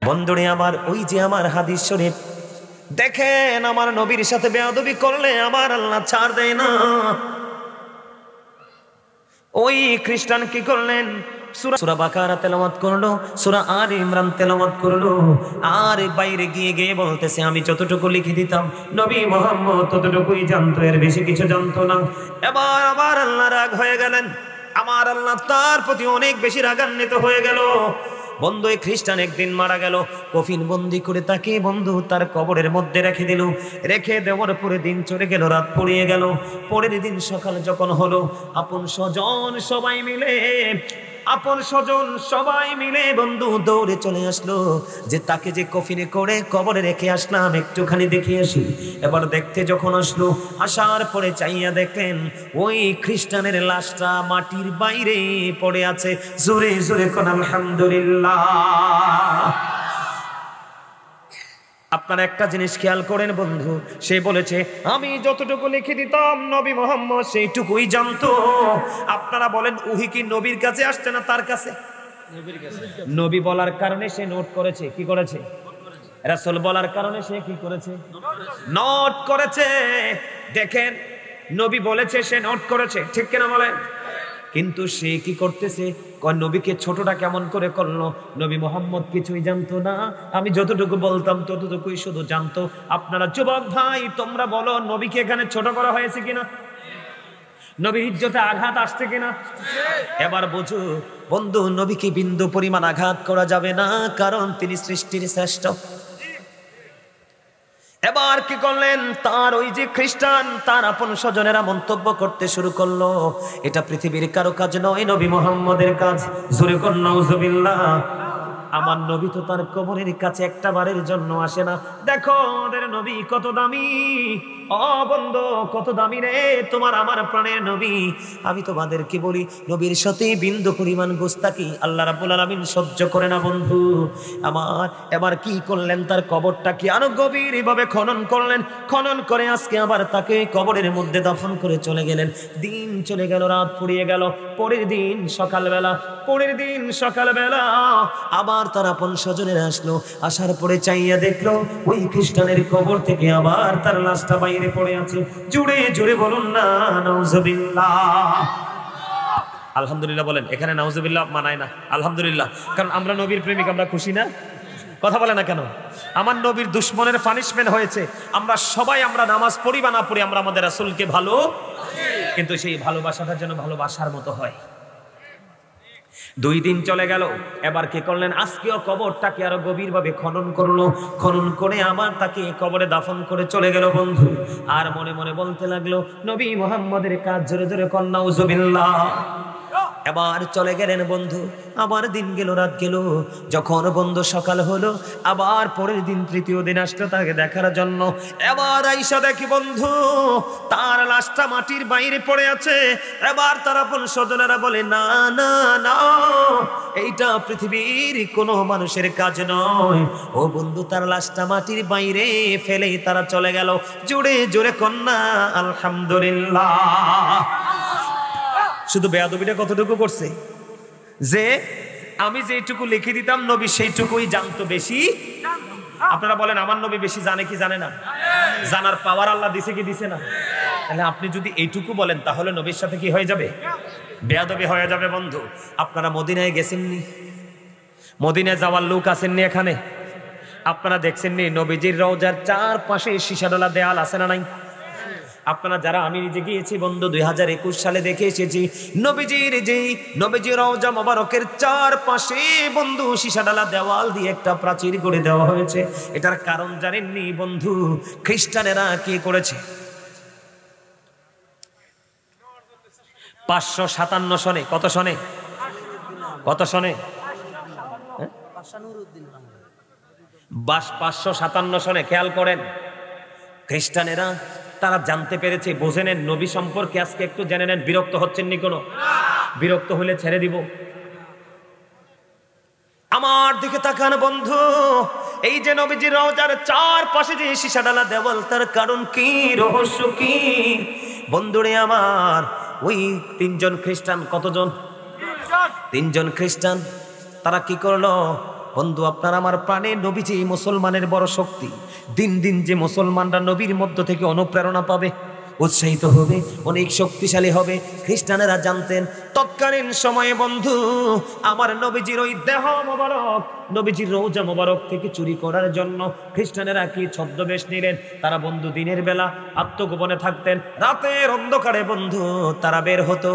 বন্ধুরে আমার, ওই যে আমার হাদিস শরীফ দেখেন, আমার নবীর সাথে বেয়াদবি করলে আমার আল্লাহ ছাড় দেয় না। ওই খ্রিস্টান কি করলেন, সূরা বাকারা তেলাওয়াত করলো, সূরা আলে ইমরান তেলাওয়াত করলো, আর বাইরে গিয়ে গিয়ে বলতেছে আমি যতটুকু লিখে দিতাম নবী মুহাম্মদ ততটুকুই জানতো, এর বেশি কিছু জানতো না। এবার আমার আল্লাহ রাগ হয়ে গেলেন, আমার আল্লাহ তার প্রতি অনেক বেশি রাগান্বিত হয়ে গেল। বন্ধু এই খ্রিস্টান একদিন মারা গেল, কফিন বন্দি করে তাকে বন্ধু তার কবরের মধ্যে রেখে দিল। রেখে দেওয়ার পরে দিন চলে গেল, রাত পড়িয়ে গেল। পরের দিন সকাল যখন হলো, আপন স্বজন সবাই মিলে বন্ধু দৌড়ে চলে আসলো যে তাকে যে কফিনে করে কবরে রেখে আসলাম একটুখানি দেখে আসি। এবার দেখতে যখন আসলো, আসার পরে চাইয়া দেখলেন ওই খ্রিস্টানের লাশটা মাটির বাইরে পড়ে আছে। জোরে জোরে কোন আলহামদুলিল্লাহ। আপনারা একটা জিনিস খেয়াল করেন বন্ধু, সে বলেছে আমি যতটুকু লিখে দিতাম নবী মুহাম্মদ সেইটুকুই জানতো। আপনারা বলেন ওহী কি নবীর কাছে আসছে না তার কাছে? নবী বলার কারণে সে নোট করেছে। কি করেছে? রাসূল বলার কারণে সে কি করেছে? নোট করেছে। দেখেন, নবী বলেছে, সে নোট করেছে, ঠিক কিনা বলেন? কিন্তু সে কি করতেছে, নবীকে ছোটটা কেমন করে করলো। নবী মুহাম্মদ কিছুই জানতো না, আমি যতটুকু বলতাম ততটুকুই শুধু জানতো। আপনারা যুবক ভাই তোমরা বলো, নবীকে এখানে ছোট করা হয়েছে কিনা? নবীর ইজ্জতে আঘাত আসছে কিনা? এবার বুঝো বন্ধু, নবীকে বিন্দু পরিমাণ আঘাত করা যাবে না, কারণ তিনি সৃষ্টির শ্রেষ্ঠ। এবার কি করলেন, তার ওই যে খ্রিস্টান তার আপন স্বজনেরা মন্তব্য করতে শুরু করলো এটা পৃথিবীর কারো কাজ নয়, নবী মুহাম্মদের কাজ। জোরে কোন নাউজুবিল্লাহ। আমার নবী তো তার কবরের কাছে একটা বারের জন্য আসে না। দেখো আমাদের নবী কত দামি। ও বন্ধু, কত দামি রে তোমার আমার প্রাণের নবী। আমি তোমাদেরকে বলি, নবীর সাথে বিন্দু পরিমাণ গোস্তাকি আল্লাহ রাব্বুল আলামিন সহ্য করে না বন্ধু আমার। এবার কি করলেন, তার কবরটা কি আরো গভীর ভাবে খনন করলেন। খনন করে আজকে আবার তাকে কবরের মধ্যে দাফন করে চলে গেলেন। দিন চলে গেল, রাত ফুরিয়ে গেল। পরের দিন সকালবেলা আবার তার আপন স্বজনেরা আসলো। আসার পরে চাইয়া দেখলো ওই খ্রিস্টানের কবর থেকে আবার তার লাশটা বাইরে পড়ে আছে। জোরে জোরে বলুন না নাউজুবিল্লাহ। আলহামদুলিল্লাহ বলেন। এখানে নাউজুবিল্লাহ মানায় না, আলহামদুলিল্লাহ। কারণ আমরা নবীর প্রেমিক, আমরা খুশি না? কথা বলে না কেন? আমার নবীর দুশমনের পানিশমেন্ট হয়েছে। আমরা সবাই, আমরা নামাজ পড়ি বা না পড়ি, আমরা আমাদের রাসূলকে ভালো, কিন্তু সেই ভালোবাসাটা যেন ভালোবাসার মতো হয়। 2 দিন চলে গেল। এবার কি করলেন, আজকেও কবরটাকে আরো গভীর ভাবে খনন করলো। খনন করে আবার তাকে কবরে দাফন করে চলে গেল বন্ধু। আর মনে মনে বলতে লাগলো নবী মুহাম্মদের কাজ। জোরে জোরে কোন নাউজুবিল্লাহ। এবার চলে গেলেন বন্ধু। আবার দিন গেল, রাত গেল। যখন বন্ধু সকাল হলো, আবার পরের দিন তৃতীয় দিন আসলো তাকে দেখার জন্য। এবার আইসা দেখি বন্ধু তার লাশটা মাটির বাইরে পড়ে আছে। এবার তার আপন স্বজনেরা বলে না না না, এইটা পৃথিবীর কোনো মানুষের কাজ নয়। ও বন্ধু, তার লাশটা মাটির বাইরে ফেলে তারা চলে গেল। জোরে জোরে কন্যা আলহামদুলিল্লাহ। শুধু বেয়াদবিটা কতটুকু করছে, যে আমি যেটুকু লিখে দিতাম নবী সেইটুকুই জানতো বেশি। আপনারা বলেন আমার নবী বেশি জানে কি জানে না? জানার পাওয়ার আল্লাহ দিছে কি দিছে না? তাহলে আপনি যদি এইটুকু বলেন তাহলে নবীর সাথে কি হয়ে যাবে? বেয়াদবি হয়ে যাবে বন্ধু। আপনারা মদিনায় গেছেননি? মদিনায় যাওয়ার লোক আছেননি এখানে? আপনারা দেখছেননি নবীজির রওজার চারপাশে সীসাডলা দেয়াল আছে না নাই? আপনারা যারা, আমি নিজে গিয়েছি বন্ধু 2021 সালে দেখে এসেছি নবীজির রওজা মোবারকের চারপাশে বন্ধু সীসাডালা দেওয়াল দিয়ে একটা প্রাচীর করে দেওয়া হয়েছে। এটার কারণ জানেননি বন্ধু? খ্রিস্টানেরা কি করেছে? 557 সনে, কত সনে? 557 সনে। খেয়াল করেন, খ্রিস্টানেরা তারা জানতে পেরেছে, বোঝে নেন নবী সম্পর্কে। আজকে একটু জেনে নেন। বিরক্ত হচ্ছেন নি কোনো? বিরক্ত হলে ছেড়ে দিব। আমার দিকে তাকান বন্ধু, এই যে নবীজির রওজার চারপাশে যে সীসাডালা দেওয়াল, তার কারণ কি, রহস্য কি বন্ধুরে আমার? ওই 3 জন খ্রিস্টান, কতজন? 3 জন খ্রিস্টান। তারা কি করলো? বন্ধু আপনার আমার প্রাণে নবীজি মুসলমানের বড় শক্তি। দিন দিন যে মুসলমানরা নবীর মধ্য থেকে অনুপ্রেরণা পাবে, উৎসাহিত হবে, অনেক শক্তিশালী হবে। খ্রিস্টানেরা জানতেন তৎকালীন সময়ে বন্ধু আমার নবীজির ওই দেহ মোবারক, নবীজির রওজা মোবারক থেকে চুরি করার জন্য খ্রিস্টানেরা কি ছদ্মবেশ নিলেন। তারা বন্ধু দিনের বেলা আত্মগোপনে থাকতেন, রাতের অন্ধকারে বন্ধু তারা বের হতো।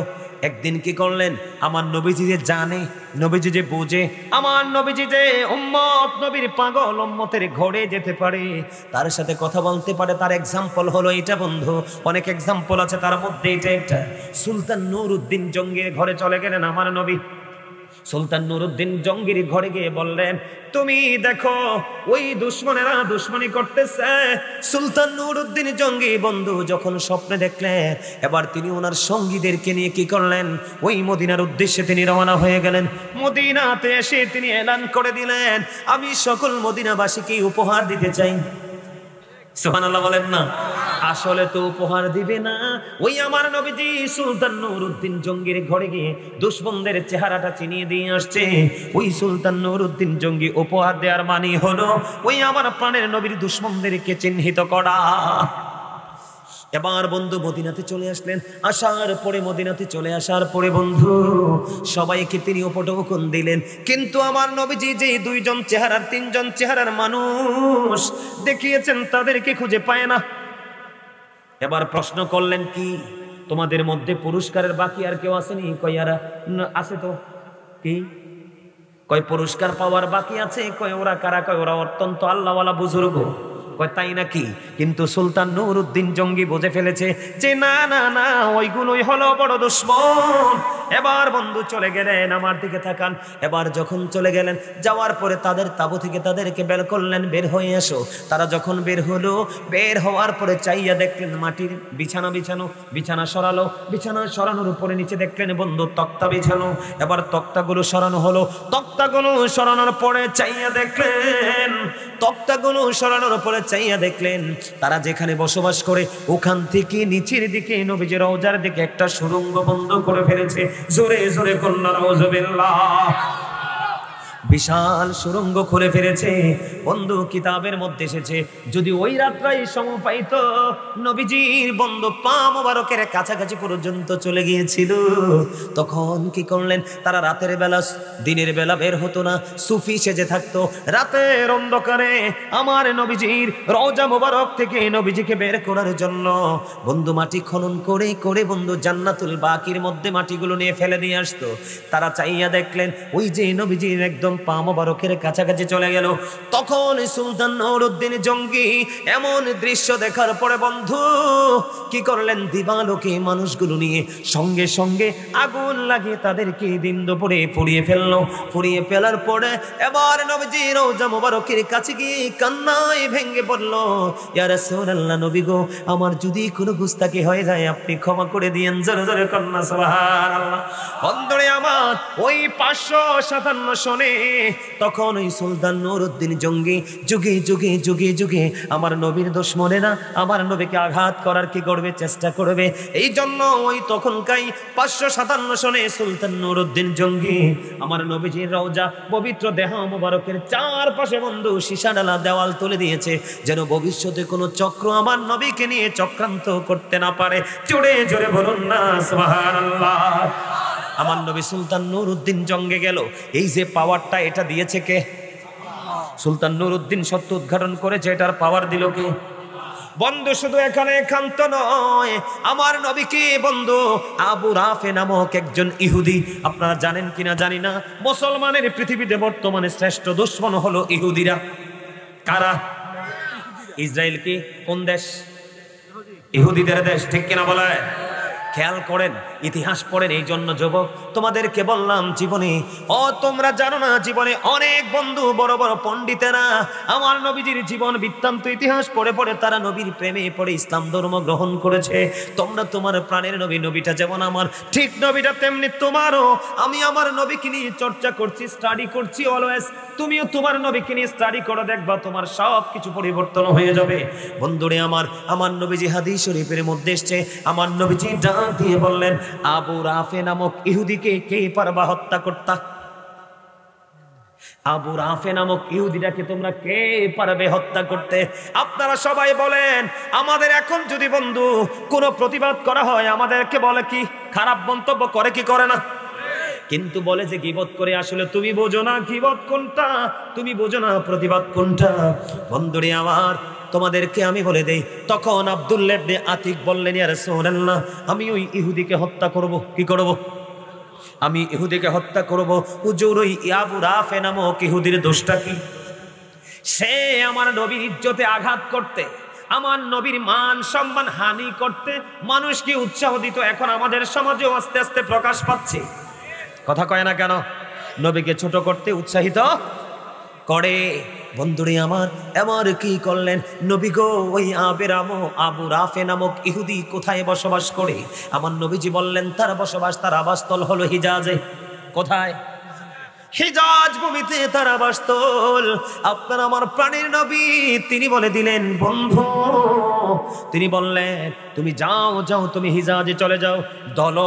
একদিন কি করলেন, আমার নবীজি যে জানে, নবীজি যে বোঝে, আমার নবীজি যে উম্মত নবীর পাগল উম্মতের ঘরে যেতে পারে, তার সাথে কথা বলতে পারে, তার এক্সাম্পল হলো এটা বন্ধু। অনেক এক্সাম্পল আছে, তার মধ্যে এটা একটা। সুলতান নুরউদ্দিন জঙ্গির ঘরে চলে গেলেন আমার নবী। সুলতান নুরউদ্দিন জঙ্গির ঘরে গিয়ে বললেন, তুমি দেখো ওই দুশ্মনেরা দুশ্মনী করতেছে। সুলতান নুরউদ্দিন জঙ্গি বন্ধু যখন স্বপ্নে দেখলেন, এবার তিনি ওনার সঙ্গীদেরকে নিয়ে কি করলেন, ওই মদিনার উদ্দেশ্যে তিনি রওনা হয়ে গেলেন। মদিনাতে এসে তিনি এলান করে দিলেন, আমি সকল মদিনাবাসীকে উপহার দিতে চাই। সুবহানাল্লাহ বলেন না। আসলে তো উপহার দিবে না, ওই আমার নবীজি সুলতান নুরউদ্দিন জঙ্গির ঘরে গিয়ে দুশমনদের চেহারাটা চিনিয়ে দিয়ে আসছে। ওই সুলতান নুরউদ্দিন জঙ্গি উপহার দেওয়ার মানে হলো ওই আমার প্রাণের নবীর দুশমনদেরকে চিহ্নিত করা। এবার বন্ধু মদিনাতে চলে আসলেন। মদিনাতে চলে আসার পরে বন্ধু সবাইকে তিনি উপঢৌকন দিলেন। কিন্তু আমার নবীজি যে দুইজন চেহারার তিনজন চেহারার মানুষ দেখিয়েছেন, তাদেরকে খুঁজে পায় না। এবার প্রশ্ন করলেন, কি তোমাদের মধ্যে পুরস্কারের বাকি আর কেউ আসেনি? কই আর আছে তো, কি কয় পুরস্কার পাওয়ার বাকি আছে? কয় ওরা কারা? কয় ওরা অত্যন্ত আল্লাহওয়ালা বুজুর্গ। কয় তাই নাকি? কিন্তু সুলতান নুরউদ্দিন জঙ্গি বুঝে ফেলেছে যে না না না, ওইগুলোই হলো বড় দুশমন। এবার বন্ধু চলে গেলেন, আমার দিকে তাকান। এবার যখন চলে গেলেন, যাওয়ার পরে তাদের তাঁবু থেকে তাদেরকে বের করলেন, বের হয়ে এসো। তারা যখন বের হলো, বের হওয়ার পরে চাইয়া দেখলেন মাটির বিছানা সরালো। বিছানা সরানোর উপরে নিচে দেখলেন বন্ধু তক্তা বিছানো। এবার তক্তাগুলো সরানো হলো। তক্তাগুলো সরানোর পরে চাইয়া দেখলেন, তারা যেখানে বসবাস করে ওখান থেকে নিচের দিকে নবীজির রওজার দিকে একটা সুড়ঙ্গ বন্ধ করে ফেলেছে। জোরে জোরে কন্যা নাউজুবিল্লাহ। বিশাল সুড়ঙ্গ খুলে ফেলেছে বন্ধু। কিতাবের মধ্যে এসেছে, যদি ওই রাত্রাই সময় পাইত, নবীজির বন্ধু পা মোবারকের কাছাকাছি পর্যন্ত চলে গিয়েছিল। তখন কি করলেন তারা? রাতের বেলা, দিনের বেলা বের হতো না, সুফি সেজে থাকতো। রাতের অন্ধকারে আমার নবীজির রওজা মোবারক থেকে নবীজিকে বের করার জন্য বন্ধু মাটি খনন করে করে বন্ধু জান্নাতুল বাকির মধ্যে মাটিগুলো নিয়ে ফেলে দিয়ে আসতো। তারা চাইয়া দেখলেন ওই যে নবীজির একদম পা মোবারকের কাছাকাছি চলে গেল। তখন সুলতান নুরউদ্দিন জঙ্গি এমন দৃশ্য দেখার পরে বন্ধু কি করলেন, দিবালোকে মানুষগুলো নিয়ে সঙ্গে সঙ্গে আগুন লাগিয়ে তাদেরকে দিন দুপুরে পুড়িয়ে ফেললো। পুড়িয়ে ফেলার পরে এবার নবীজি রওজা মোবারকের কাছে গিয়ে কান্নায় ভেঙে পড়ল, ইয়া রাসূলুল্লাহ, নবী গো, আমার যদি কোনো গুস্তাখি হয়ে যায় আপনি ক্ষমা করে দিয়েন। জোরে জোরে কন্যা সুবহানাল্লাহ। বন্ধুরে আমার, ওই 557 সনে তখন ওই সুলতান নুরউদ্দিন জঙ্গি যুগে যুগে যুগে যুগে আমার নবীর দুশমনেরা আমার নবীকে আঘাত করার কি করবে, চেষ্টা করবে। এই জন্য ওই তখনকাই 557 সনে সুলতান নুরউদ্দিন জঙ্গি আমার নবীজির রওজা পবিত্র দেহ মোবারকের চারপাশে বন্ধু সীসা ডালা দেওয়াল তুলে দিয়েছে, যেন ভবিষ্যতে কোনো চক্র আমার নবীকে নিয়ে চক্রান্ত করতে না পারে। জোরে জোরে বলুন না সুবহানাল্লাহ। আমার নবী সুলতান নুরউদ্দিন জঙ্গে গেল, এই যে পাওয়ারটা এটা দিয়েছে কে? সুলতান নুরউদ্দিন সত্য উদ্ঘাটন করেছে, এটার পাওয়ার দিল কে? বন্ধু শুধু এখানে একান্ত নয়, আমার নবীকে বন্ধু আবু রাফে নামক একজন ইহুদি, আপনারা জানেন কিনা জানি না, মুসলমানের পৃথিবীতে বর্তমানে শ্রেষ্ঠ দুশমন হলো ইহুদিরা। কারা? ইসরায়েল কি কোন দেশ? ইহুদিদের দেশ, ঠিক কিনা বলে? খেয়াল করেন, ইতিহাস পড়েন। এই জন্য যুবক তোমাদেরকে বললাম, জীবনে তোমরা জানো না, জীবনে অনেক বন্ধু বড় বড় পণ্ডিতেরা আমার নবীজির জীবন বৃত্তান্ত ইতিহাস পড়ে পড়ে তারা নবীর প্রেমে পড়ে ইসলাম ধর্ম গ্রহণ করেছে। তোমরা তোমার প্রাণের নবী, নবীটা যেমন আমার, ঠিক নবীটা তেমনি তোমারও। আমি আমার নবীকে নিয়ে চর্চা করছি, স্টাডি করছি অলওয়েজ। তুমিও তোমার নবীকে নিয়ে স্টাডি করে দেখবা, তোমার সব কিছু পরিবর্তন হয়ে যাবে। বন্ধুরে আমার নবীজি হাদিস শরীফের মধ্যে এসেছে, আমার নবীজি ডাক দিয়ে বললেন, আবু রাফে নামক ইহুদিকে কে পারবা হত্যা করতা? আবু রাফে নামক ইহুদিটাকে তোমরা কে পারবে হত্যা করতে? আপনারা সবাই বলেন, আমাদের এখন যদি বন্ধু কোনো প্রতিবাদ করা হয় আমাদেরকে বলে কি, খারাপ মন্তব্য করে কি করে না? কিন্তু বলে যে গীবত করে। আসলে তুমি বোঝো না গীবত কোনটা, তুমি বোঝো না প্রতিবাদ কোনটা। বন্ধুরে আমার, তোমাদেরকে আমি বলে দেই, তখন আব্দুল্লাহ ইবনে আতিক বললেন, ইয়া রাসূলুল্লাহ, আমি ওই ইহুদিকে হত্যা করব। কি করব? আমি ইহুদিকে হত্যা করব। হুজুর, ওই আবু রাফে নামক ইহুদির দোষটা কি? সে আমার নবীর ইজ্জতে আঘাত করতে, আমার নবীর মান সম্মান হানি করতে মানুষকে উৎসাহ দিত। এখন আমাদের সমাজেও আস্তে আস্তে প্রকাশ পাচ্ছে। কথা কয় না কেন? নবীকে ছোট করতে উৎসাহিত করে। বন্ধুরে আমার, এমন কি করলেন নবী গো? ওই আবু রাফে নামক ইহুদি কোথায় বসবাস করে? আমার নবীজি বললেন তার বসবাস, তার আবাসস্থল হলো হিজাজে। কোথায়? হিজাজ ভূমিতে তার আবাসস্থল। আপনার আমার প্রাণের নবী তিনি বলে দিলেন, বন্ধু, তিনি বললেন তুমি যাও যাও, তুমি হিজাজে চলে যাও। দল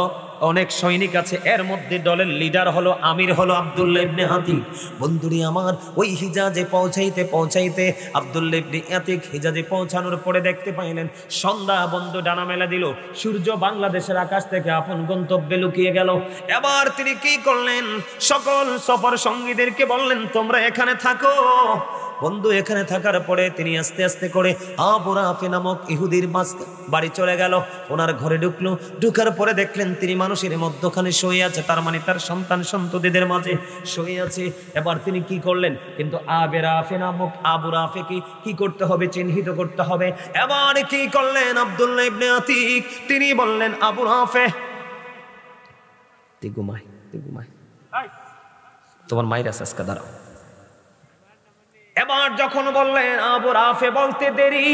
অনেক সৈনিক আছে, এর মধ্যে দলের লিডার হলো, আমির হলো আব্দুল্লাহ ইবনে আতিক। বন্ধুরি আমার, ওই হিজাজে পৌঁছাইতে আব্দুল্লাহ ইবনে আতিক হিজাজে পৌঁছানোর পরে দেখতে পাইলেন সন্ধ্যা বন্ধু ডানা মেলা দিল, সূর্য বাংলাদেশের আকাশ থেকে আপন গন্তব্যে লুকিয়ে গেল। এবার তিনি কি করলেন? সকল সফর সঙ্গীদেরকে বললেন তোমরা এখানে থাকো। বন্ধু, এখানে থাকার পরে তিনি আস্তে আস্তে করে আবু রাফে নামক ইহুদির বাড়ি চলে গেল। ওনার ঘরে ঢুকলো, ঢুকার পরে দেখলেন তিনি মানুষের মধ্যখানে শুয়ে আছে, তার মানে তার সন্তান সন্ততিদের মাঝে শুয়ে আছে। এবার তিনি কি করলেন? কিন্তু আবু রাফে নামক আবু রাফেকে কি করতে হবে? চিহ্নিত করতে হবে। এবার কি করলেন আব্দুল্লাহ ইবনে আতিক? তিনি বললেন, আবু রাফে, তুই ঘুমাই, তোমার মায়ের আছে আজকে, দাঁড়াও। এবার যখন বললেন আবু রাফে, বলতে দেরি,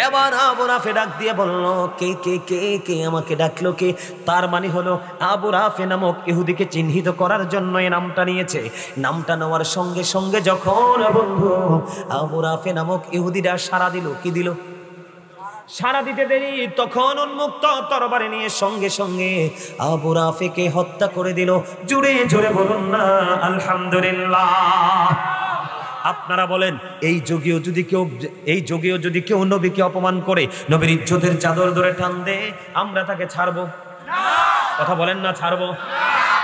এবার আবু রাফে ডাক দিয়ে বলল, কে কে কে কে আমাকে ডাকলো কে? তার মানে হলো আবু রাফে নামক ইহুদিকে চিহ্নিত করার জন্য এই নামটা নিয়েছে। নামটা নেওয়ার সঙ্গে সঙ্গে যখন বন্ধু আবু রাফে নামক ইহুদিরা সাড়া দিল, কি দিল? সাড়া দিতে দেরি, তখন উন্মুক্ত তরবারি নিয়ে সঙ্গে সঙ্গে আবু রাফেকে হত্যা করে দিল। জোরে জোরে বলুন না আলহামদুলিল্লাহ। আপনারা বলেন, এই যুগেও যদি কেউ নবীকে অপমান করে, নবীর ইজ্জতের চাদর ধরে টান দে, আমরা তাকে ছাড়বো? কথা বলেন না, ছাড়বো?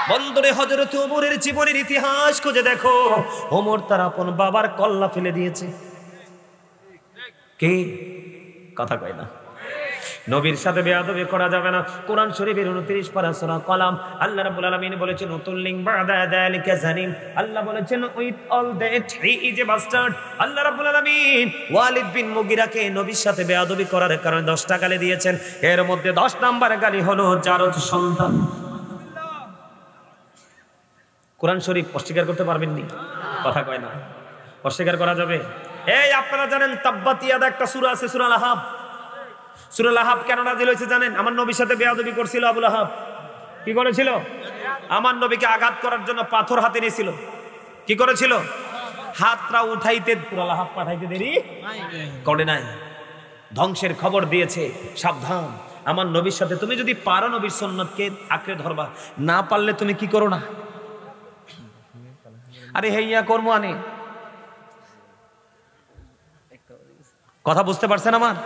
বন্ধুরে, হযরত ওমরের জীবনের ইতিহাস খুঁজে দেখো। ওমর তার আপন বাবার কল্লা ফেলে দিয়েছে। কে? কথা কয় না। নবীর সাথে বেয়াদবি করা যাবে না। কোরআন শরীফের 29 পারা সূরা কলাম, আল্লাহ রাব্বুল আলামিন বলেছেন, উতুল্লিং বাদা যালিকা জানিম। আল্লাহ বলেছেন, with all that he is a bastard. Allah রাব্বুল আলামিন ওয়ালিদ বিন মুগিরাকে নবীর সাথে বেয়াদবি করার কারণে 10টা গালি দিয়েছেন। এর মধ্যে 10 নাম্বার গালি হলো জারজ সন্তান। কোরআন শরীফ অস্বীকার করতে পারবেন নি? কথা কয় না। অস্বীকার করা যাবে? এই আপনারা জানেন তাব্বাত ইয়াদা একটা সূরা আছে, সূরা লাহাব। সূরা লাহাব কেন নাযিল হয়েছে জানেন? আমার নবীর সাথে বেয়াদবি করছিল আবু লাহাব। কি করেছিল? আমার নবীকে আঘাত করার জন্য পাথর হাতে নিয়েছিল। কি করেছিল? হাতটা উঠাইতে সূরা লাহাব পাঠাইতে দেরি করে নাই। ধ্বংসের খবর দিয়েছে, সাবধান। আমার নবীর সাথে তুমি যদি পারো নবীর সুন্নতকে আঁকড়ে ধরবা, না পারলে তুমি কি করো না? আরে হেইয়া কর্ম আনে। কথা বুঝতে পারছেন আমার?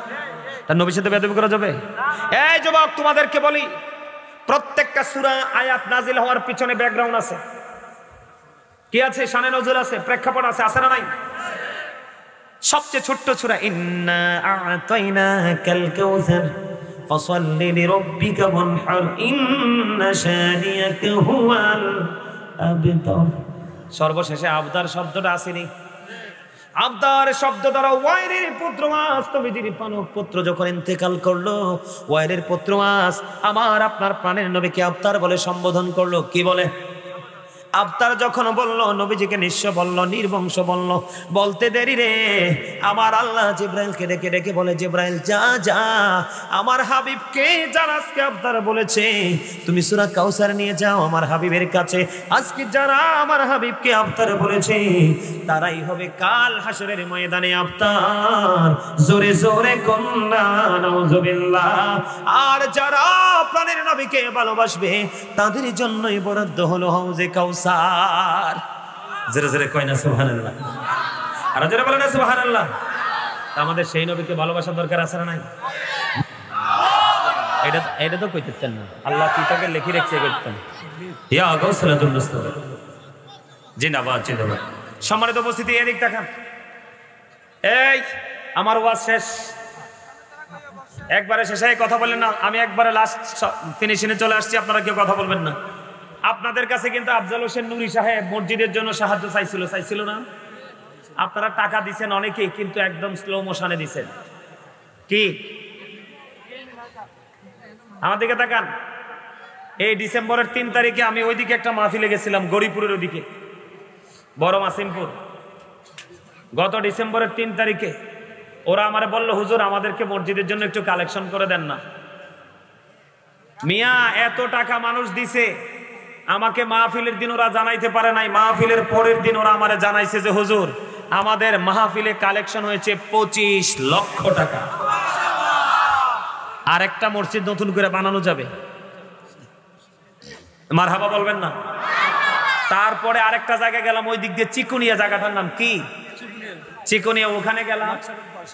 তার নবীর সাথে বেয়াদবি করা যাবে? এই যুবক, তোমাদেরকে বলি, প্রত্যেকটা সূরা আয়াত নাজিল হওয়ার পিছনে ব্যাকগ্রাউন্ড আছে। কি আছে? শানে নজুল আছে, প্রেক্ষাপট আছে, আছে না নাই? সবচেয়ে ছোট্ট সূরা, ইন্না আ'তাইনাকাল কাউসার ফাসাল্লি লিরাব্বিকা ওয়ানহার ইন্না শানিয়াকা হুয়াল আবতার। সর্বশেষে আবতার শব্দটা আসেনি? আবদার শব্দ দ্বারা ওয়াইলের পুত্র মাস, নবীজির পালক পুত্র যখন ইন্তেকাল করলো, ওয়াইলের পুত্র মাস আমার আপনার প্রাণের নবীকে আবতার বলে সম্বোধন করলো। কি বলে? আবতার যখন বলল, নবীজিকে নিঃস্ব বলল, নির্বংশ বলল। বলতে দেরি রে, আমার আল্লাহ জিব্রাইলকে ডেকে ডেকে বলে, জিব্রাইল যা যা, আমার হাবিবকে যারা আজকে আবতার বলেছে তুমি সূরা কাউসার নিয়ে যাও আমার হাবিবের কাছে। আজকে যারা আমার হাবিবকে আবতার বলেছে তারাই হবে কাল হাসরের ময়দানে আবতার। জোরে জোরে কন্যা নাউজুবিল্লাহ। আর যারা প্রাণের নবীকে ভালোবাসবে তাদের জন্যই বরাদ্দ হলো হাউজে কাউসার। জোরে জোরে কয় না সুবহানাল্লাহ, আর জোরে বলে না সুবহানাল্লাহ। আমাদের সেই নবীকে ভালোবাসার দরকার আছে না নাই? এটা তো কইতেন না, আল্লাহ কিতাবে লিখে রেখেছে করতেন। ইয়া গাউসুল মুস্তাফা জিন্দাবাদ জিন্দাবাদ। সম্মানিত উপস্থিতি, এদিক তাকান। এই আমার ওয়াজ শেষ, একবারে শেষে কথা বললেন না, আমি একবারে লাস্ট ফিনিশিংয়ে চলে আসছি, আপনারা কেউ কথা বলবেন না। আপনাদের কাছে কিন্তু আফজাল হোসেন নুরি সাহেব মসজিদের জন্য সাহায্য চাইছিল না? আপনারা টাকা দিচ্ছেন অনেকেই, কিন্তু একদম স্লো মোশনে দিচ্ছেন। কি আমার দিকে তাকান। এই ডিসেম্বরের 3 তারিখে আমি ওইদিকে একটা মাহফিলে গেছিলাম, গরিপুরের ওইদিকে, বড় মাসিমপুর। গত ডিসেম্বরের 3 তারিখে ওরা আমারে বলল, হুজুর আমাদেরকে মসজিদের জন্য একটু কালেকশন করে দেন না। মিয়া এত টাকা মানুষ দিছে, আমাকে মাহফিলের দিন ওরা জানাইতে পারে নাই, মাহফিলের পরের দিন ওরা আমারে জানাইছে যে হুজুর আমাদের মাহফিলে কালেকশন হয়েছে 25 লক্ষ টাকা। আর একটা মসজিদ নতুন করে বানানো যাবে, মারহাবা বলবেন না? তারপরে আরেকটা জায়গায় গেলাম, ওই দিক দিয়ে চিকুনিয়া, জায়গাটার নাম কি চিকুনিয়া, ওখানে গেলাম।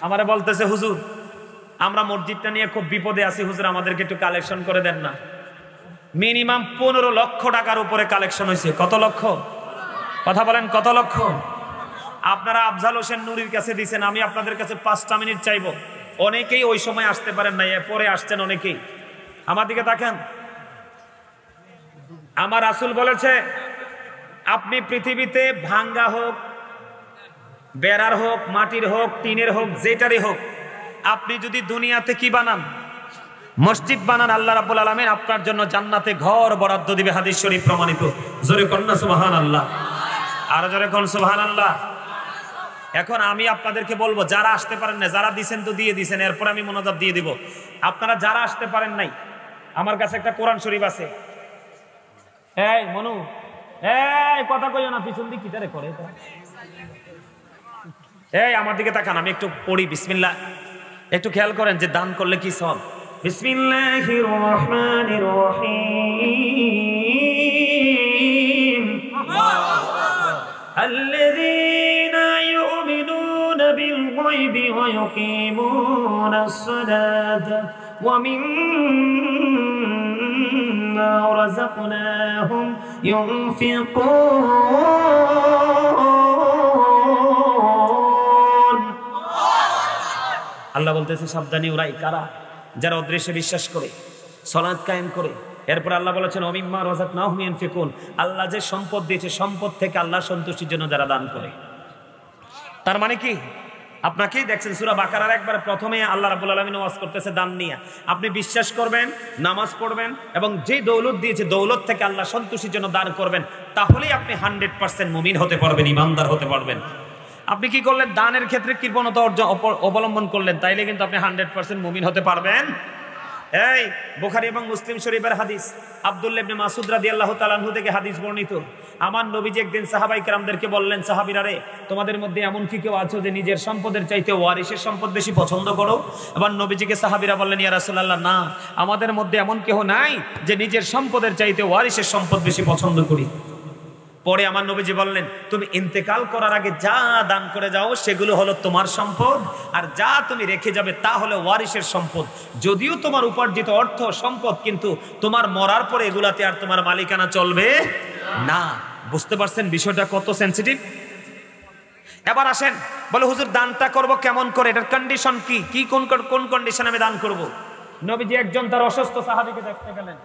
আমারে বলতেছে হুজুর আমরা মসজিদটা নিয়ে খুব বিপদে আছি, হুজুর আমাদেরকে একটু কালেকশন করে দেন না। মিনিমাম 15 লক্ষ টাকার উপরে কালেকশন হয়েছে। কত লক্ষ? কথা বলেন, কত লক্ষ? আপনারা আফজাল হোসেন নুরির কাছে দিয়েছেন, আমি আপনাদের কাছে 5টা মিনিট চাইবো। অনেকেই ওই সময় আসতে পারেন নাই, পরে আসছেন অনেকেই। আমার দিকে তাকান। আমার রাসূল বলেছে, আপনি পৃথিবীতে ভাঙ্গা হোক, বেড়ার হোক, মাটির হোক, টিনের হোক, যেটারই হোক, আপনি যদি দুনিয়াতে কি বানান, মসজিদ বানান, আল্লাহ রাব্বুল আলামিন আপনার জন্য জান্নাতে ঘর বরাদ্দ দিবে। হাদিস শরীফ প্রমাণিত। জোরে কোন না সুবহানাল্লাহ, আর জোরে কোন সুবহানাল্লাহ। এখন আমি আপনাদেরকে বলবো, যারা আসতে পারেন না, যারা দিবেন তো দিয়ে দিবেন, এরপর আমি মোনাজাত দিয়ে দিব। আপনারা যারা আসতে পারেন নাই, আমার কাছে একটা কোরআন শরীফ আছে। এই মনু, এই কথা কইও না, পিছন দিক কিটারে করে। এই আমার দিকে তাকান, আমি একটু পড়ি। বিসমিল্লাহ, একটু খেয়াল করেন যে দান করলে কি সব। বিসমিল্লাহির রহমানির রহিম। আল্লাযীনা ইউমিনুনা বিল গায়বি ওয়া ইউকিমুনাস সালাতা ওয়া মিম্মা রাযাকনাহুম ইউনফিকুন। আল্লাহ বলতেছে সাবধানী ওরাই কারা, যারা অদৃশ্যে বিশ্বাস করে, সালাত কায়েম করে। এরপর আল্লাহ বলেছেন ওমিম্মা রাযাকনাহুম ইউনফিকুন, আল্লাহ যে সম্পদ দিয়েছে সম্পদ থেকে আল্লাহ সন্তুষ্টির জন্য যারা দান করে। তার মানে কি? আপনাকেই দেখছেন সূরা বাকারার একবার প্রথমে আল্লাহ রাব্বুল আলামিন ওয়াজ করতেছে দান নিয়ে। আপনি বিশ্বাস করবেন, নামাজ পড়বেন এবং যে দৌলত দিয়েছে দৌলত থেকে আল্লাহ সন্তুষ্টির জন্য দান করবেন, তাহলেই আপনি 100% মুমিন হতে পারবেন, ইমানদার হতে পারবেন। আপনি কি করলেন? দানের ক্ষেত্রে কৃপণতা অবলম্বন করলেন, তাইলে কিন্তু আপনি 100% মুমিন হতে পারবেন। এই বুখারী এবং মুসলিম শরীফের হাদিস, আব্দুল্লাহ ইবনে মাসউদ রাদিয়াল্লাহু তাআলা আনহু থেকে হাদিস বর্ণিত। আমার নবীজি একদিন সাহাবায়ে কেরামদেরকে বললেন, সাহাবীরা রে, তোমাদের মধ্যে এমন কি কেউ আছে যে নিজের সম্পদের চাইতে ওয়ারিসের সম্পদ বেশি পছন্দ করো? এবার নবীজিকে সাহাবীরা বললেন, ইয়া রাসূলুল্লাহ, না, আমাদের মধ্যে এমন কেউ নাই যে নিজের সম্পদের চাইতে ওয়ারিসের সম্পদ বেশি পছন্দ করি। পরে আমার নবীজি বললেন, তুমি ইন্তেকাল করার আগে যা দান করে যাও সেগুলো হলো তোমার সম্পদ, আর যা তুমি রেখে যাবে তা হলো ওয়ারিসের সম্পদ। যদিও তোমার উপার্জিত অর্থ সম্পদ, কিন্তু তোমার মরার পরে এগুলাতে আর তোমার মালিকানা চলবে না। বুঝতে পারছেন বিষয়টা কত সেনসিটিভ? এবার আসেন, বলে হুজুর দানটা করব কেমন করে, এটার কন্ডিশন কি কি, কোন কোন কন্ডিশনে আমি দান করব? নবীজি একজন তার অসুস্থ সাহাবীকে দেখতে গেলেন।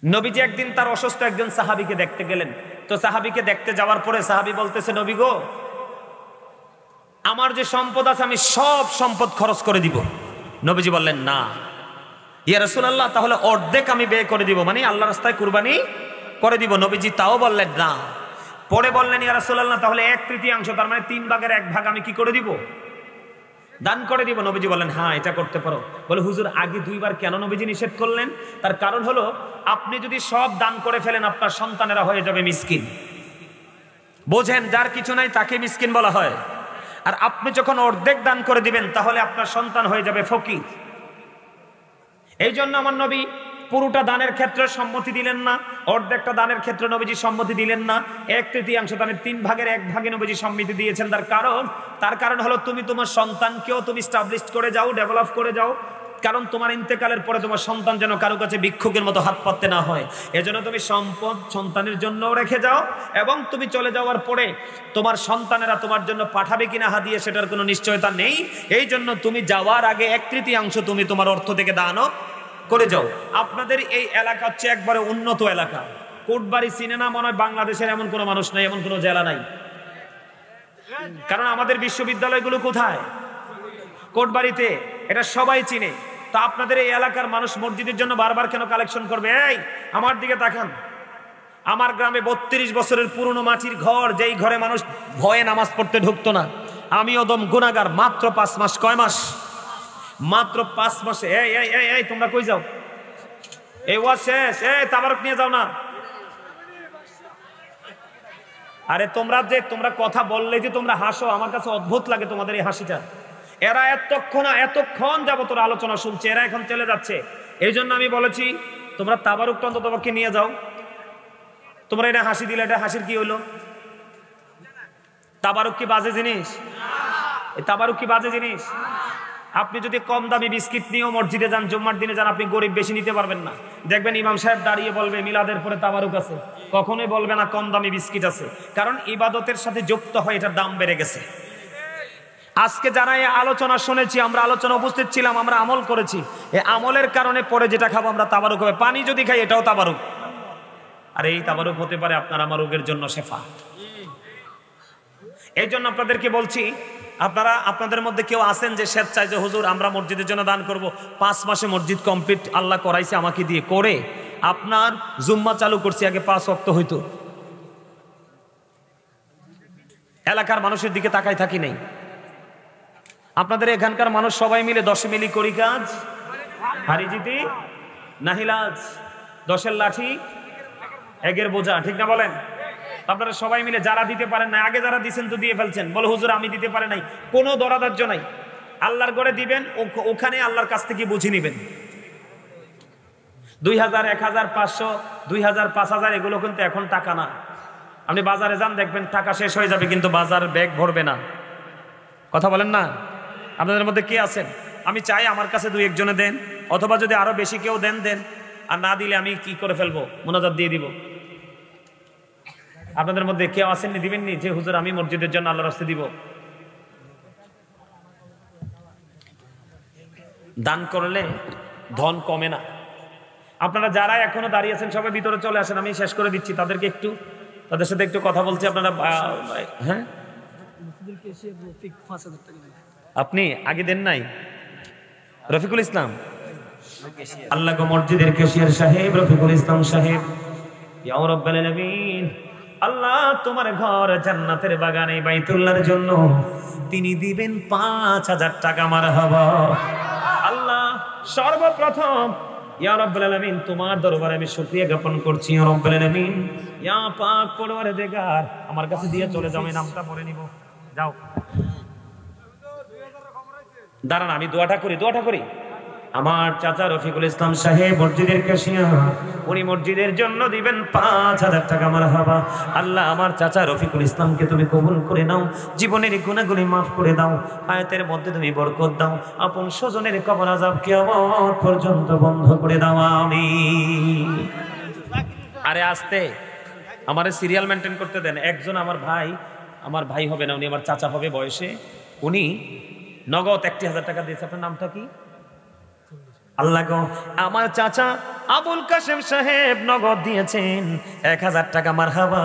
নবীজি একদিন তার অসুস্থ একজন সাহাবীকে দেখতে গেলেন। তো সাহাবীকে দেখতে যাওয়ার পরে সাহাবী বলতেছে, নবী গো, আমার যে সম্পদ আছে আমি সব সম্পদ খরচ করে দিব। নবীজি বললেন, না ইয়া রাসূলুল্লাহ, তাহলে অর্ধেক আমি ব্যয় করে দিব, মানে আল্লাহর রাস্তায় কুরবানি করে দিব। নবীজি তাও বললেন না। পরে বললেন, ইয়া রাসূলুল্লাহ, তাহলে 1/3, তার মানে 3 ভাগের 1 ভাগ আমি কি করে দিব? দান করে দিব। নবীজি বলেন, হ্যাঁ এটা করতে পারো। বলে হুজুর আগে 2 বার কেন নবীজি নিষেধ করলেন? তার কারণ হলো, আপনি যদি সব দান করে ফেলেন আপনার সন্তানেরা হয়ে যাবে মিসকিন। বোঝেন, যার কিছু নাই তাকে মিসকিন বলা হয়। আর আপনি যখন অর্ধেক দান করে দিবেন তাহলে আপনার সন্তান হয়ে যাবে ফকির। এই জন্য আমার নবী পুরোটা দানের ক্ষেত্রে সম্মতি দিলেন না, অর্ধেকটা দানের ক্ষেত্রে নবীজি সম্মতি দিলেন না, 1/3 দানের 3 ভাগের 1 ভাগে নবীজি সম্মতি দিয়েছেন। তার কারণ হলো তুমি তোমার সন্তানকেও তুমি স্টাবলিশ করে যাও, ডেভেলপ করে যাও, কারণ তোমার ইন্তেকালের পরে তোমার সন্তান যেন কারো কাছে ভিক্ষুকের মতো হাত পাততে না হয়। এজন্য তুমি সম্পদ সন্তানের জন্য রেখে যাও, এবং তুমি চলে যাওয়ার পরে তোমার সন্তানেরা তোমার জন্য পাঠাবে কিনা হাদিয়া সেটার কোনো নিশ্চয়তা নেই। এই জন্য তুমি যাওয়ার আগে 1/3 তুমি তোমার অর্থ থেকে দানও করে যাও। আপনাদের এই এলাকা হচ্ছে একবারে উন্নত এলাকা। কোটবাড়ি সিনেমা মনে হয় বাংলাদেশের এমন কোনো মানুষ নাই, এমন কোনো জেলা নাই। কারণ আমাদের বিশ্ববিদ্যালয়গুলো কোথায়? কোটবাড়িতে। এটা সবাই চিনে। তা আপনাদের এই এলাকার মানুষ মসজিদের জন্য বারবার কেন কালেকশন করবে? এই আমার দিকে তাকান। আমার গ্রামে 32 বছরের পুরনো মাটির ঘর, যেই ঘরে মানুষ ভয়ে নামাজ পড়তে ঢুকতো না। আমি ওদম গুনাহগার। মাত্র 5 মাস। কয় মাস? মাত্র 5 মাসে। এই তোমরা কই যাও? এই ওয়াজ শেষ। এই তাবারক নিয়ে যাও না। আরে তোমরা কথা বললে যে তোমরা হাসো, আমার কাছে অদ্ভুত লাগে তোমাদের এই হাসিটা। এরা এতক্ষণ যাবত তোরা আলোচনা শুনছে, এরা এখন চলে যাচ্ছে। এই জন্য আমি বলেছি তোমরা তাবারুকটা অন্ততপক্ষে নিয়ে যাও। তোমরা এটা হাসি দিলে, এটা হাসির কি হইলো? তাবারুক কি বাজে জিনিস? এই তাবারুক কি বাজে জিনিস? আপনি যদি কম দামি বিস্কিট নিয়েও মসজিদে যান, জুম্মার দিনে যান, আপনি গরিব, বেশি নিতে পারবেন না। দেখবেন ইমাম সাহেব দাঁড়িয়ে বলবে মিলাদের পরে তাবারুক আছে, কখনোই বলবে না কম দামি বিস্কিট আছে। কারণ ইবাদতের সাথে যুক্ত হয়, এটার দাম বেড়ে গেছে। আজকে যারা এই আলোচনা শুনেছি, আমরা আলোচনা উপস্থিত ছিলাম, আমরা আমল করেছি, এই আমলের কারণে পরে যেটা খাবো আমরা তাবারুক হবে। পানি যদি খাই এটাও তাবারুক। আর এই তাবারুক হতে পারে আপনার আমার রোগের জন্য শেফা। এই জন্য আপনাদেরকে বলছি, আপনাদের মধ্যে কেউ আছেন যে স্বেচ্ছায় যে হুজুর আমরা মসজিদের জন্য দান করব, 5 মাসে মসজিদ কমপ্লিট আল্লাহ করাইছে আমাকে দিয়ে, করে আপনার জুম্মা চালু করছি, আগে 5 ওয়াক্ত হইতো। এলাকার মানুষের দিকে তাকাই থাকি নাই। আপনাদের এখানকার মানুষ সবাই মিলে 10 মিলি করি কাজ, হারি জিতি নাহিলাজ, 10-এর লাঠি 1-এর বোঝা, ঠিক না বলেন? আপনারা সবাই মিলে যারা দিতে পারেন না, আগে যারা দিচ্ছেন তো দিয়ে ফেলছেন, বলে হুজুর আমি দিতে পারি নাই, কোনো দরাদার্য নাই। আল্লাহর ঘরে দিবেন, ওখানে আল্লাহর কাছ থেকে বুঝে নিবেন। 2000, 1000, 500, 2000, 5000 এগুলো কিন্তু এখন টাকা না। আপনি বাজারে যান, দেখবেন টাকা শেষ হয়ে যাবে, কিন্তু বাজার ব্যাগ ভরবে না। কথা বলেন না? আপনাদের মধ্যে কে আছেন? আমি চাই আমার কাছে 2-1 জনে দেন, অথবা যদি আরো বেশি কেউ দেন, আর না দিলে আমি কি করে ফেলবো, মোনাজাত দিয়ে দিব। আপনাদের মধ্যে কেউ আসেননি, দিবেননি যে হুজুর আমি মসজিদের জন্য আল্লাহর রাস্তায় দিব? দান করলে ধন কমে না। আপনারা যারা এখনো দাঁড়িয়ে আছেন সবাই ভিতরে চলে আসেন, আমি শেষ করে দিচ্ছি। তাদের সাথে একটু কথা বলছি। আপনারা হ্যাঁ, আপনি আগে দেন নাই? রফিকুল ইসলাম, আল্লাহ গো মসজিদের ক্যাশিয়ার সাহেব রফিকুল ইসলাম সাহেব, ইয়া রাব্বাল আলামিন, আল্লাহ তোমার ঘর জান্নাতের বাগানে বাইতুল্লাহর জন্য তিনি দিবেন 5000 টাকা। মারহাবা। আল্লাহ সর্বপ্রথম ইয়া রাব্বাল আলামিন তোমার দরবারে আমি শুকরিয়া জ্ঞাপন করছি। ইয়া রাব্বাল আলামিন, ইয়া পাক পরওয়ারদিগার, আমার কাছে দিয়ে চলে যাও, আমি নামটা পড়ে নিব। যাও দাঁড়ান, আমি দোয়াটা করি। আমার চাচা রফিকুল ইসলাম সাহেব মসজিদের ক্যাশিয়ার, উনি মসজিদের জন্য দিবেন 5000 টাকা। মারহাবা। আল্লাহ আমার চাচা রফিকুল ইসলামকে তুমি কবুল করে নাও, জীবনের গুনাহগুলি মাফ করে দাও, হায়াতের মধ্যে তুমি বরকত দাও, আপন স্বজনের কবর আযাব কিয়ামত পর্যন্ত বন্ধ করে দাও, আমিন। আরে আস্তে, আমারে সিরিয়াল মেনটেন করতে দেন। একজন আমার ভাই হবে না, উনি আমার চাচা হবে বয়সে, উনি নগদ 1000 টাকা দিয়েছে। আপনার নামটা কি? আল্লাহ গো, আমার চাচা আবুল কাশেম সাহেব নগদ দিয়েছেন 1000 টাকা। মারহাবা।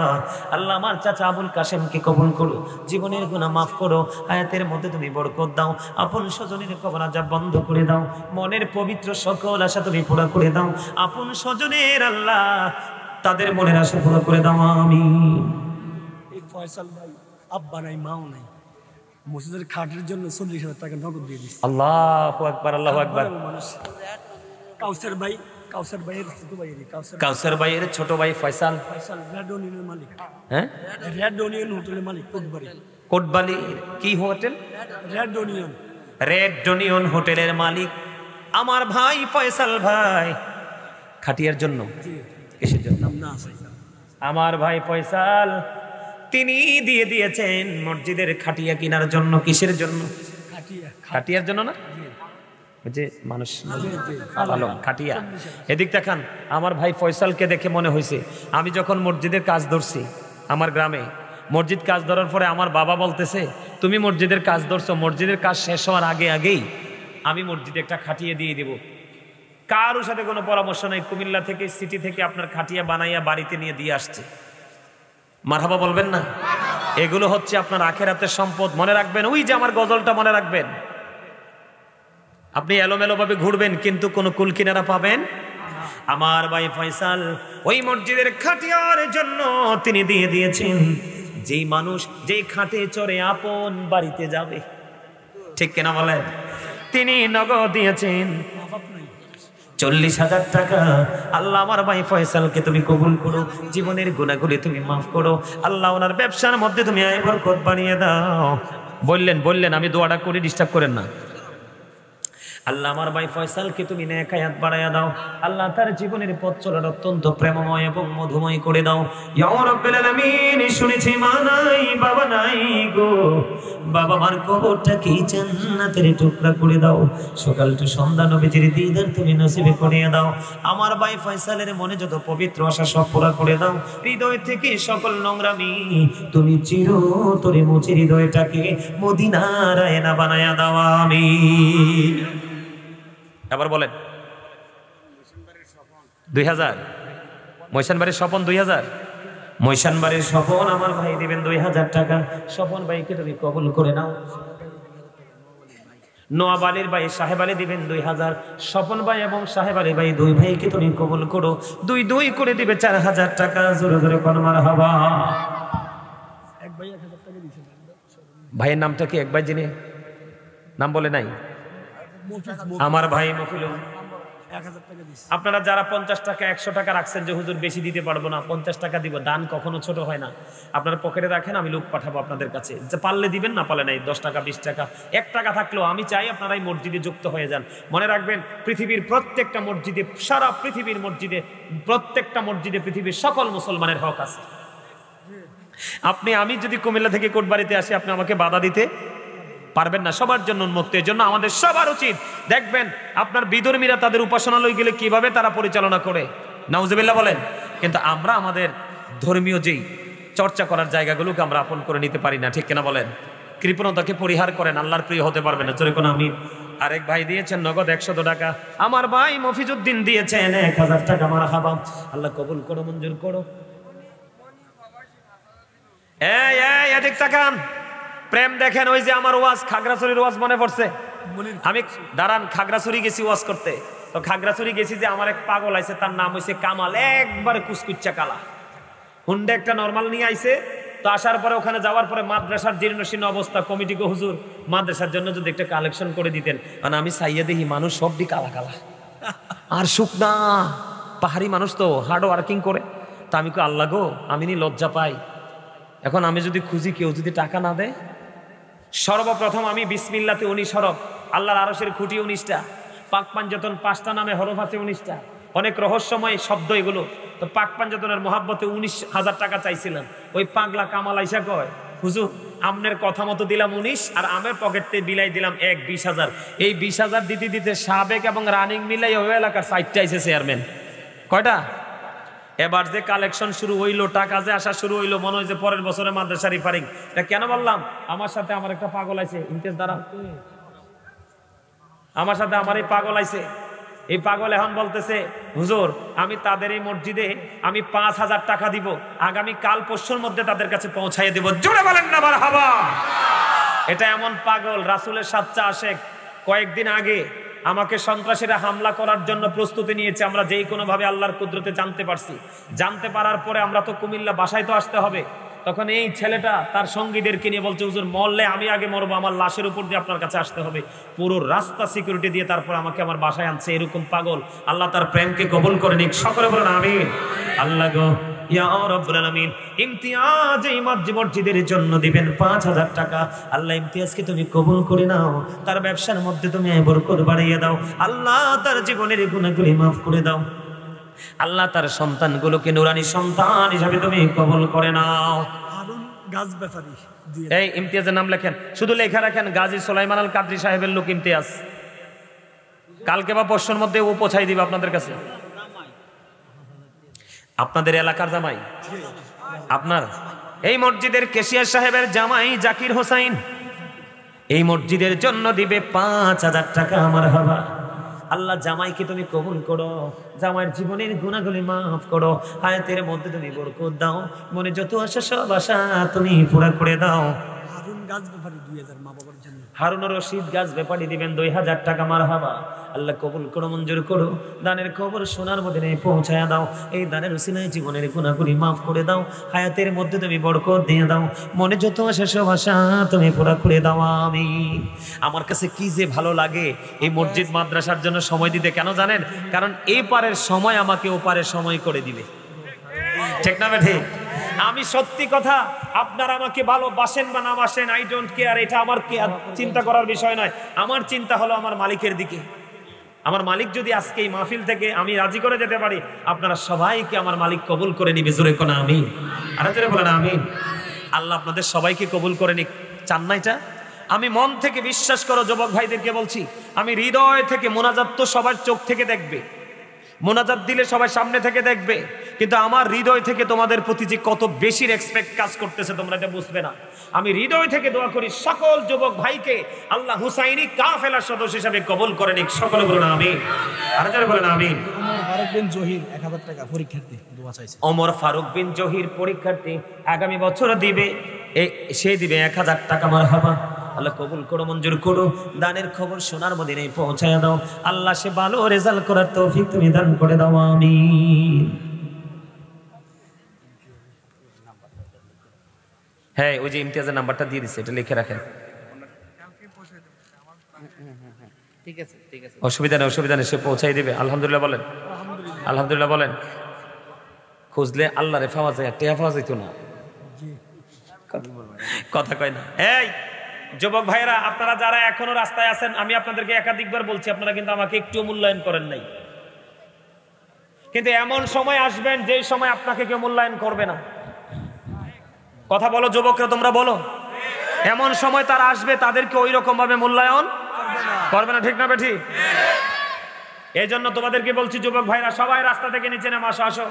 আল্লাহ আমার চাচা আবুল কাশেমকে কবুল করো, জীবনের গুনাহ মাফ করো, হায়াতের মধ্যে তুমি বরকত দাও, আপন স্বজনের কবর আযাব বন্ধ করে দাও, মনের পবিত্র সকল আশা তুমি পুরা করে দাও, আপন স্বজনের আল্লাহ তাদের মনের আশা পুরা করে দাও, আমিন। এই ফয়সাল ভাই আব্বা নাই মাও নাই, মসজিদের খাটের জন্য 40,000 টাকা নগদ দিয়ে দিচ্ছে। আল্লাহু আকবার, আল্লাহু আকবার। কাউসার ভাইয়ের ছোট ভাই ফয়সাল রেড ওনিয়নের মালিক। হ্যাঁ, রেড ওনিয়ন হোটেলের মালিক কোটবাড়ি। কি হোটেল? রেড ওনিয়ন হোটেলের মালিক আমার ভাই ফয়সাল ভাই। খাটিয়ার জন্য? জি কিসের জন্য? না আছে আমার ভাই ফয়সাল তিনি দিয়ে দিয়েছেন মসজিদের খাটিয়া কেনার জন্য। কিসের জন্য? খাটিয়া খাটিয়ার জন্য না, জি ওই যে মানুষ জি পালং খাটিয়া। এদিক দেখান, আমার ভাই ফয়সালকে দেখে মনে হয়েছে আমি যখন মসজিদের কাজ ধরছি আমার গ্রামে, মসজিদ কাজ ধরার পরে আমার বাবা বলতেছে তুমি মসজিদের কাজ ধরছো, মসজিদের কাজ শেষ হওয়ার আগেই আমি মসজিদে একটা খাটিয়ে দিয়ে দেব। কারোর সাথে কোনো পরামর্শ নাই, কুমিল্লা থেকে সিটি থেকে আপনার খাটিয়া বানাইয়া বাড়িতে নিয়ে দিয়ে আসছে। মারহাবা বলবেন না? এগুলো হচ্ছে আপনার আখেরাতের সম্পদ। মনে রাখবেন, ওই যে আমার গজলটা মনে রাখবেন, আপনি এলোমেলো ভাবে ঘুরবেন কিন্তু কোনো কুল কিনারা পাবেন। আমার ভাই ফয়সাল ওই মসজিদের খাটিয়ার জন্য তিনি দিয়ে দিয়েছেন। যেই মানুষ যেই খাটে চড়ে আপন বাড়িতে যাবে, ঠিক কিনা বলেন, তিনি নগদ দিয়েছেন অভাব নাই 40,000 টাকা। আল্লাহ আমার ভাই ফয়সালকে তুমি কবুল করো, জীবনের গুনাহগুলি তুমি মাফ করো। আল্লাহ ওনার ব্যবসার মধ্যে তুমি আয় বরকত বানিয়ে দাও। বললেন আমি দোয়াটা করে ডিস্টার্ব করেন না। আল্লাহ আমার ভাই ফয়সালকে তুমি নেক হায়াত বাড়ায়া দাও। আল্লাহ তার জীবনের পথ চলার অত্যন্ত প্রেমময় এবং মধুময় করে দাও। ইয়া রাব্বুল আলামিন, শুনেছি মা নাই বাবা নাই গো, বাবা মার কবরটা কি জান্নাতের টুকরা করে দাও। সকাল টু সন্ধ্যা নবীজির দিদার তুমি নসিবে করিয়ে দাও। আমার ভাই ফয়সালের মনে যত পবিত্র আশা সব পুরা করে দাও। হৃদয় থেকে সকল নোংরামি তুমি চিরতরে মুছে হৃদয়টাকে মদিনার আয়না বানায়া দাও। আমিন। আবার বলেন 2000। মৈশানবাড়ির স্বপন 2000। মৈশানবাড়ির স্বপন আমার ভাই দিবেন 2000 টাকা। স্বপন ভাইকে তুমি কবুল করে নাও। নোয়াব আলীর ভাই সাহেব আলী দিবেন 2000। স্বপন ভাই এবং সাহেব আলী ভাই দুই ভাইকে তুমি কবুল করো। দুই করে দিবে 4000 টাকা। জোরে জোরে কোন মারহাবা। এক ভাই 1000 টাকা দিয়েছেন ভাইয়ের নামটা কি এক ভাই যিনি নাম বলে নাই? আমার ভাই মফিলুল 1000 টাকা দিয়েছে। আপনারা যারা 50 টাকা 100 টাকা রাখছেন যে হুজুর বেশি দিতে পারবো না, 50 টাকা দিব, দান কখনো ছোট হয় না। আপনারা পকেটে রাখেন, আমি লোক পাঠাবো আপনাদের কাছে, যে পারলে দিবেন, না পারলে নাই। 10 টাকা 20 টাকা 1 টাকা থাকলেও আমি চাই আপনারা এই মসজিদে যুক্ত হয়ে যান। মনে রাখবেন, পৃথিবীর প্রত্যেকটা মসজিদে, সারা পৃথিবীর মসজিদে, প্রত্যেকটা মসজিদে পৃথিবীর সকল মুসলমানের হক আছে। আমি যদি কুমিল্লা থেকে কোটবাড়িতে আসি, আপনি আমাকে বাধা দিতে পারবেন না। সবার জন্য উন্মুক্ত। এর জন্য আমাদের সবার উচিত, দেখবেন আপনার বিধর্মীরা তাদের উপাসনালয় গেলে কিভাবে তারা পরিচালনা করে, নাউজুবিল্লাহ বলেন। কিন্তু আমরা আমাদের ধর্মীয় যেই চর্চা করার জায়গাগুলোকে আমরা আপন করে নিতে পারি না, ঠিক কিনা বলেন? কৃপণতাকে পরিহার করেন, আল্লাহর প্রিয় হতে পারবেন না। চলে কোন আমি। আরেক ভাই দিয়েছেন নগদ 100 টাকা। আমার ভাই মফিজউদ্দিন দিয়েছেন 1000 টাকা। মারহাবা, আল্লাহ কবুল করো, মঞ্জুর করো। এই এদিক তাকান, প্রেম দেখেন। ওই যে আমার ওয়াজ, খাগড়াছড়ির ওয়াজ মনে পড়ছে? আমি দাঁড়ান, খাগড়াছড়ি গেছি ওয়াজ করতে। তো খাগড়াছড়ি গেছি যে আমার এক পাগল আইছে, তার নাম হইছে কামাল, একবারে কুচকুচ্চা কালা। হুন্ডা একটা নরমাল নিয়ে আইছে। তো আসার পরে ওখানে যাওয়ার পরে মাদ্রাসার জীর্ণশীর্ণ অবস্থা, কমিটি গো হুজুর মাদ্রাসার জন্য যদি একটা কালেকশন করে দিতেন। মানে আমি চাইয়া দেখি মানুষ সবটি কালা কালা আর শুকনা, পাহাড়ি মানুষ তো হার্ড ওয়ার্কিং করে। তা আমি কই আল্লাহ গো, আমি নি লজ্জা পাই। এখন আমি যদি খুঁজি, কেউ যদি টাকা না দেয়, সর্বপ্রথম আমি বিসমিল্লাতে 19 হরফ, আল্লাহর আরশের খুঁটি 19টা, পাক পাঞ্জাতন 5টা নামে হরফ আছে 19টা, অনেক রহস্যময় শব্দ এগুলো। তো পাক পাঞ্জাতনের মহাব্বতে 19,000 টাকা চাইছিলাম। ওই পাগলা কামাল আইসা কয়, হুজুর আমনের কথা মতো দিলাম 19, আর আমের পকেটে বিলাই দিলাম 20,000। এই 20,000 দিতে দিতে সাবেক এবং রানিং মিলাই ওই এলাকার 4টা আইছে চেয়ারম্যান। কয়টা? এবার যে কালেকশন শুরু হইলো, টাকা যে আসা শুরু হইলো, মনে হয় যে পরের বছরে মাদ্রাসা রিফারিং। এটা কেন বললাম? আমার সাথে আমার একটা পাগল আছে, ইমতিয়াজ দ্বারা আমার সাথে আমার এই পাগল আছে। এই পাগল এখন বলতেছে, হুজুর আমি তাদের এই মসজিদে আমি 5,000 টাকা দিব, আগামী কাল পরশুর মধ্যে তাদের কাছে পৌঁছাইয়ে দিব। জোরে বলেন না মারহাবা। এটা এমন পাগল, রাসূলের সাচ্চা আশেক। কয়েকদিন আগে আমাকে সন্ত্রাসীরা হামলা করার জন্য প্রস্তুতি নিয়েছে। আমরা যেই কোনো ভাবে আল্লাহর কুদরতে জানতে পারছি। জানতে পারার পরে আমরা তো কুমিল্লা বাসায় তো আসতে হবে। তখন এই ছেলেটা তার সঙ্গীদেরকে নিয়ে বলছে, হুজুর মরলে আমি আগে মরবো, আমার লাশের উপর দিয়ে আপনার কাছে আসতে হবে। পুরো রাস্তা সিকিউরিটি দিয়ে তারপর আমাকে আমার বাসায় আনছে। এরকম পাগল, আল্লাহ তার প্রেমকে কবুল করে নিক। সকলে বলেন আমিন। আল্লাহ গো, ইয়া রাব্বুল আলামিন, ইমতিয়াজ এই মসজিদের জন্য দিবেন 5,000 টাকা। আল্লাহ ইমতিয়াজকে তুমি কবুল করে নাও, তার ব্যবসার মধ্যে তুমি বরকত বাড়িয়ে দাও। আল্লাহ তার জীবনের গুনাহগুলি মাফ করে দাও। আল্লাহ তার সন্তানগুলোকে নুরানি সন্তান হিসাবে তুমি কবুল করে নাও। হারুন গাছ ব্যাপারী এই ইমতিয়াজের নাম লেখেন, শুধু লেখা রাখেন গাজী সুলাইমান আল কাদরি সাহেবের লোক ইমতিয়াজ। কালকে বা পরশুর মধ্যে ও পৌঁছাই দিবে আপনাদের কাছে। আপনাদের এলাকার জামাই আপনার এই মসজিদের কেশিয়ার সাহেবের জামাই জাকির হোসাইন এই মসজিদের জন্য দিবে 5,000 টাকা। আমার হাবা আল্লাহ জামাইকে তুমি কবুল করো, জামাইয়ের জীবনের গুনাহগুলি মাফ করো, হায়াতের মধ্যে তুমি বরকত দাও, মনে যত আশা সব আশা তুমি পুরা করে দাও। হারুন গাছ ব্যাপারী 2000 মা বাবার জন্য। হারুন রশিদ গাছ ব্যাপারী দিবেন 2000 টাকা। মারহাবা আল্লাহ কবুল করো, মঞ্জুর করো, দানের খবর সোনার মদিনায় পৌঁছায়া দাও। এই দানের উসিলায় জীবনের গুনাহগুলি মাফ করে দাও, হায়াতের মধ্যে তুমি বরকত দিয়ে দাও, মনে যত আশা সব আশা তুমি পুরা করে দাও। আমি আমার কাছে কি যে ভালো লাগে এই মসজিদ মাদ্রাসার জন্য সময় দিতে। কেন জানেন? কারণ এই পারের সময় আমাকে ও পারের সময় করে দিবে। ঠিক না ঠিক? আমি সত্যি কথা, আপনারা আমাকে ভালোবাসেন বা না বাসেন আই ডোন্ট কেয়ার, এটা আমার চিন্তা করার বিষয় নয়। আমার চিন্তা হলো আমার মালিকের দিকে। আমার মালিক যদি আজকে এই মাহফিল থেকে আমি রাজি করে যেতে পারি, আপনারা সবাইকে আমার মালিক কবুল করে নিবে। জোরে কোন আমিন, আর জোরে বলেন আমিন। আল্লাহ আপনাদের সবাইকে কবুল করে নিক। চান না এটা? আমি মন থেকে বিশ্বাস করো, যুবক ভাইদেরকে বলছি, আমি হৃদয় থেকে, মোনাজাত তো সবার চোখ থেকে দেখবে, মোনাজাত দিলে সবাই সামনে থেকে দেখবে, কিন্তু আমার হৃদয় থেকে তোমাদের প্রতি যে কত বেশি রেসপেক্ট কাজ করতেছে তোমরা এটা বুঝবে না। আমি হৃদয় থেকে দোয়া করি সকল যুবক ভাইকে আল্লাহ হুসাইনি কাফেলার সদস্য হিসেবে কবুল করে নিক। সকলে বলুন আমিন, আর যারা বলেন আমিন। ফারুক বিন জহির 1000 টাকা পরীক্ষার্থী দোয়া চাইছে। ওমর ফারুক বিন জহির পরীক্ষার্থী আগামী বছর দিবে, সে দিবে 1000 টাকা। মারহাবা আল্লাহ কবুল করো, মঞ্জুর করো, দানের খবর সোনার মদিনায় পৌঁছায় দাও। আল্লাহ সে ভালো রেজাল্ট করার তৌফিক তুমি দান করে দাও। আমিন। হ্যাঁ, ওই যে ইমতিয়াজের নাম্বারটা দিয়ে দিছে, এটা লিখে রাখেন। ঠিক আছে, ঠিক আছে, অসুবিধা নেই, অসুবিধা নেই, সে পৌঁছাই দিবে। আলহামদুলিল্লাহ বলেন, আলহামদুলিল্লাহ বলেন। খুঁজলে আল্লাহ রে পাওয়া যায়, টেয়া পাওয়া যেত না। কথা কয় না। এই যুবক ভাইরা, আপনারা যারা এখনো রাস্তায় আছেন, আমি আপনাদেরকে একাধিকবার বলছি, আপনারা কিন্তু আমাকে একটু মূল্যায়ন করেন নাই। কিন্তু এমন সময় আসবেন যে সময় আপনাকে কেউ মূল্যায়ন করবে না। কথা বলো যুবকরা, তোমরা বলো। এমন সময় তারা আসবে, তাদেরকে ওই রকম ভাবে মূল্যায়ন করবে না। ঠিক না বেঠি? এই জন্য তোমাদেরকে বলছি যুবক ভাইরা, সবাই রাস্তা থেকে নিচে নেমে আসো। আসো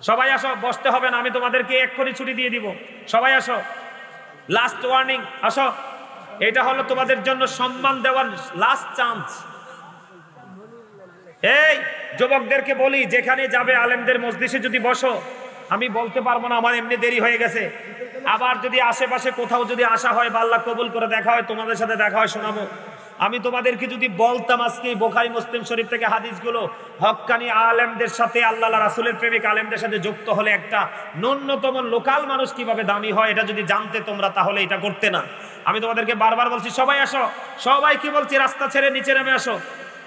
সবাই, আসো। বসতে হবে না, আমি তোমাদেরকে এক্ষুনি ছুটি দিয়ে দিব। সবাই আসো, লাস্ট ওয়ার্নিং, আসো। এটা হলো তোমাদের জন্য সম্মান দেওয়ার লাস্ট চান্স। এই যুবকদেরকে বলি, যেখানে যাবে আলেমদের মজলিসে যদি বসো, আমি বলতে পারবো না, আমার এমনি দেরি হয়ে গেছে। আবার যদি আশেপাশে কোথাও যদি আসা হয় বা আল্লাহ কবুল করে দেখা হয়, তোমাদের সাথে দেখা হয়, শোনাবো। আমি তোমাদেরকে যদি বলতাম আজকে বুখারী মুসলিম শরীফ থেকে হাদিসগুলো, হক্কানি আলেমদের সাথে, আল্লাহ রাসূলের প্রেমিক আলেমদের সাথে যুক্ত হলে একটা ন্যূনতম লোকাল মানুষ কিভাবে দামি হয়, এটা যদি জানতে তোমরা, তাহলে এটা করতে না। আমি তোমাদেরকে বারবার বলছি, সবাই আসো। সবাই কি বলছি, রাস্তা ছেড়ে নিচে নেমে আসো।